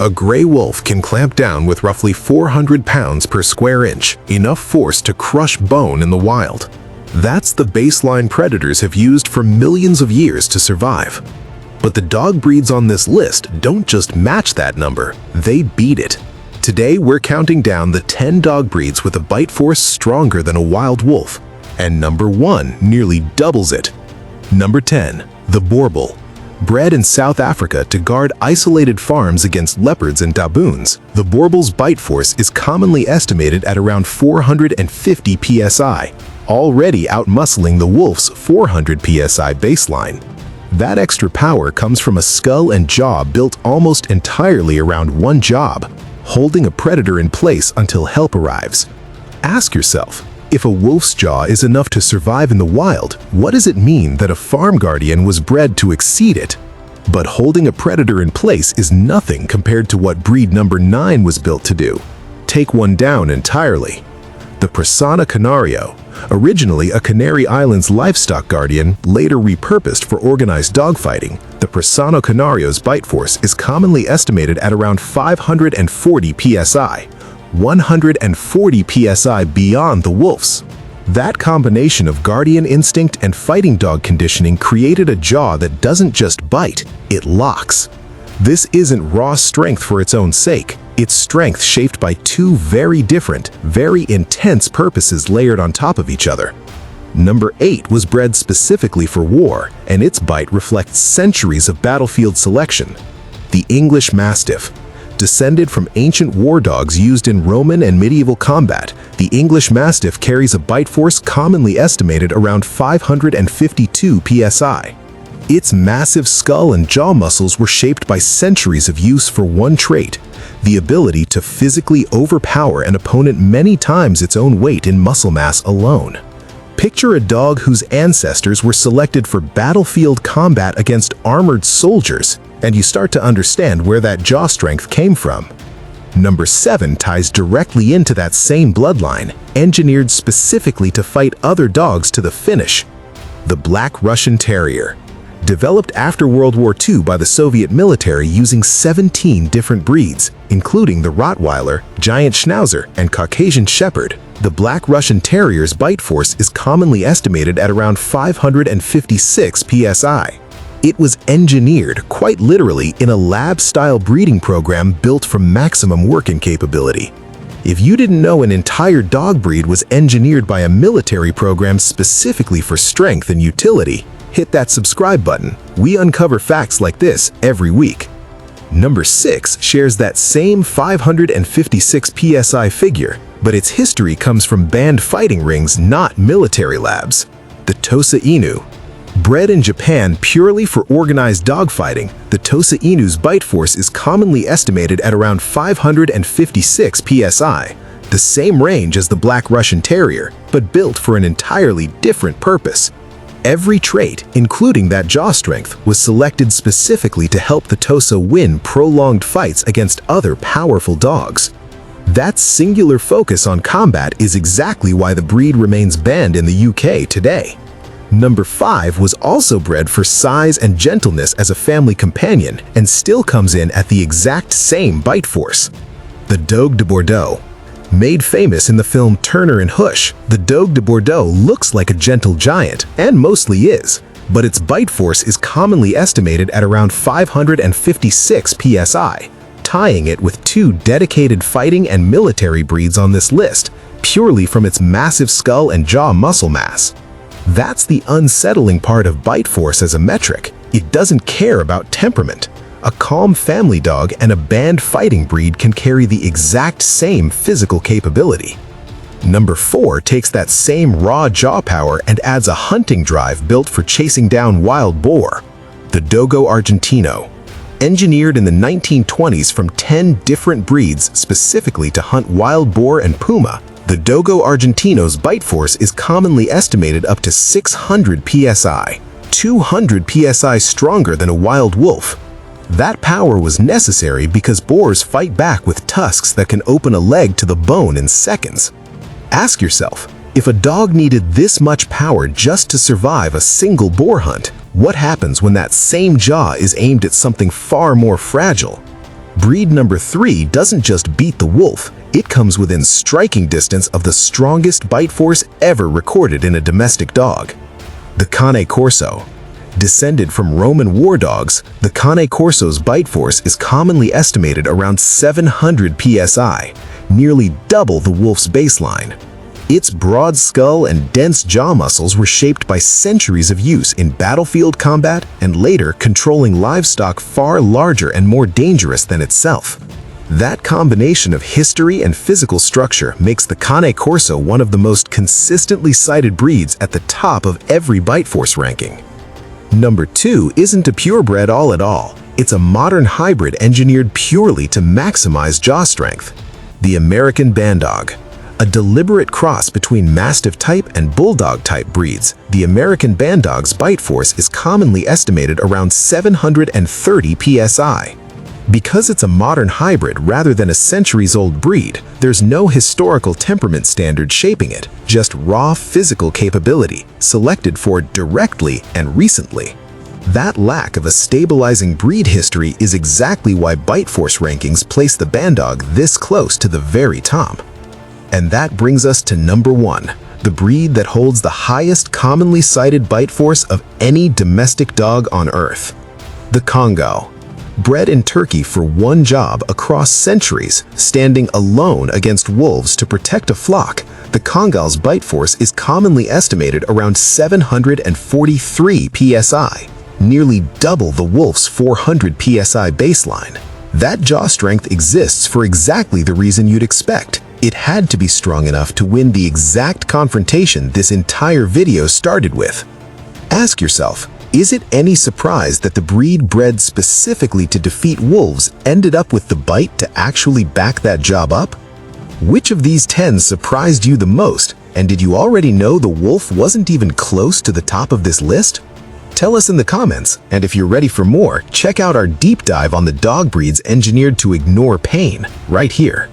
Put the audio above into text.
A gray wolf can clamp down with roughly 400 pounds per square inch, enough force to crush bone in the wild. That's the baseline predators have used for millions of years to survive. But the dog breeds on this list don't just match that number, they beat it. Today we're counting down the 10 dog breeds with a bite force stronger than a wild wolf, and number 1 nearly doubles it. Number 10, the Boerboel. Bred in South Africa to guard isolated farms against leopards and baboons, the Boerboel's bite force is commonly estimated at around 450 psi, already outmuscling the wolf's 400 psi baseline. That extra power comes from a skull and jaw built almost entirely around one job, holding a predator in place until help arrives. Ask yourself, if a wolf's jaw is enough to survive in the wild, what does it mean that a farm guardian was bred to exceed it? But holding a predator in place is nothing compared to what breed number 9 was built to do. Take one down entirely. The Presa Canario, originally a Canary Islands livestock guardian, later repurposed for organized dogfighting, the Presa Canario's bite force is commonly estimated at around 540 psi, 140 psi beyond the wolf's. That combination of guardian instinct and fighting dog conditioning created a jaw that doesn't just bite, it locks. This isn't raw strength for its own sake. It's strength shaped by two very different, very intense purposes layered on top of each other. Number 8 was bred specifically for war, and its bite reflects centuries of battlefield selection. The English Mastiff. Descended from ancient war dogs used in Roman and medieval combat, the English Mastiff carries a bite force commonly estimated around 552 psi. Its massive skull and jaw muscles were shaped by centuries of use for one trait, the ability to physically overpower an opponent many times its own weight in muscle mass alone. Picture a dog whose ancestors were selected for battlefield combat against armored soldiers, and you start to understand where that jaw strength came from. Number 7 ties directly into that same bloodline, engineered specifically to fight other dogs to the finish. The Black Russian Terrier. Developed after World War II by the Soviet military using 17 different breeds, including the Rottweiler, Giant Schnauzer, and Caucasian Shepherd, the Black Russian Terrier's bite force is commonly estimated at around 556 psi. It was engineered, quite literally, in a lab-style breeding program built for maximum working capability. If you didn't know an entire dog breed was engineered by a military program specifically for strength and utility, hit that subscribe button. We uncover facts like this every week. Number 6 shares that same 556 psi figure, but its history comes from banned fighting rings, not military labs. The Tosa Inu. Bred in Japan purely for organized dogfighting, the Tosa Inu's bite force is commonly estimated at around 556 psi, the same range as the Black Russian Terrier, but built for an entirely different purpose. Every trait, including that jaw strength, was selected specifically to help the Tosa win prolonged fights against other powerful dogs. That singular focus on combat is exactly why the breed remains banned in the UK today. Number 5 was also bred for size and gentleness as a family companion and still comes in at the exact same bite force. The Dogue de Bordeaux. Made famous in the film Turner and Hoosh, the Dogue de Bordeaux looks like a gentle giant, and mostly is, but its bite force is commonly estimated at around 556 psi, tying it with 2 dedicated fighting and military breeds on this list, purely from its massive skull and jaw muscle mass. That's the unsettling part of bite force as a metric. It doesn't care about temperament. A calm family dog and a banned fighting breed can carry the exact same physical capability. Number 4 takes that same raw jaw power and adds a hunting drive built for chasing down wild boar. The Dogo Argentino. Engineered in the 1920s from 10 different breeds specifically to hunt wild boar and puma, the Dogo Argentino's bite force is commonly estimated up to 600 psi, 200 psi stronger than a wild wolf. That power was necessary because boars fight back with tusks that can open a leg to the bone in seconds. Ask yourself, if a dog needed this much power just to survive a single boar hunt, what happens when that same jaw is aimed at something far more fragile? Breed number 3 doesn't just beat the wolf, it comes within striking distance of the strongest bite force ever recorded in a domestic dog. The Cane Corso. Descended from Roman war dogs, the Cane Corso's bite force is commonly estimated around 700 psi, nearly double the wolf's baseline. Its broad skull and dense jaw muscles were shaped by centuries of use in battlefield combat and later controlling livestock far larger and more dangerous than itself. That combination of history and physical structure makes the Cane Corso one of the most consistently cited breeds at the top of every bite force ranking. Number 2 isn't a purebred at all. It's a modern hybrid engineered purely to maximize jaw strength. The American Bandog. A deliberate cross between Mastiff type and Bulldog type breeds, the American Bandog's bite force is commonly estimated around 730 psi. Because it's a modern hybrid rather than a centuries-old breed, there's no historical temperament standard shaping it, just raw physical capability, selected for directly and recently. That lack of a stabilizing breed history is exactly why bite force rankings place the Bandog this close to the very top. And that brings us to number 1, the breed that holds the highest commonly cited bite force of any domestic dog on Earth. The Kangal. Bred in Turkey for one job across centuries, standing alone against wolves to protect a flock, the Kangal's bite force is commonly estimated around 743 psi, nearly double the wolf's 400 psi baseline. That jaw strength exists for exactly the reason you'd expect. It had to be strong enough to win the exact confrontation this entire video started with. Ask yourself, is it any surprise that the breed bred specifically to defeat wolves ended up with the bite to actually back that job up? Which of these 10 surprised you the most, and did you already know the wolf wasn't even close to the top of this list? Tell us in the comments, and if you're ready for more, check out our deep dive on the dog breeds engineered to ignore pain, right here.